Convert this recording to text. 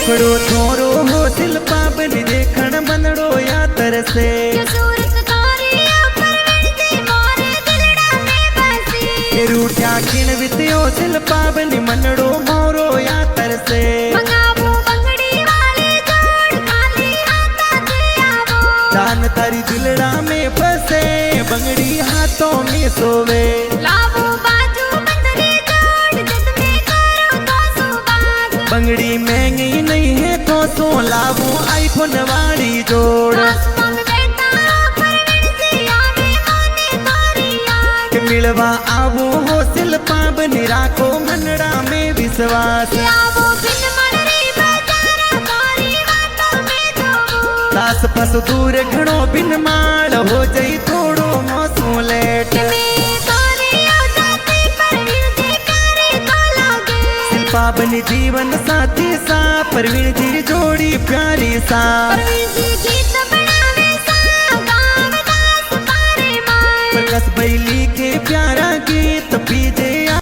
टुकड़ो छोरो हो शिल्पा बनी देखण मनड़ो या तरसे रूठा खिन वित्यो शिल्पा बनी मनड़ो मोरो या तरसे दान तारी दिलड़ा में फसे बंगड़ी हाथों में सोवे बंगड़ी महंगी नहीं है तो सो लावो आईफोन वाली जोड़ के मिलवा आवो हो शिल्पा बनी राखो मनड़ा में विश्वास सास फस दूर घणो बिन माल हो जई थोड़ो मौसू लेट शिल्पा बनी जीवन साथी सा परवीन जी जोड़ी प्यारी सा।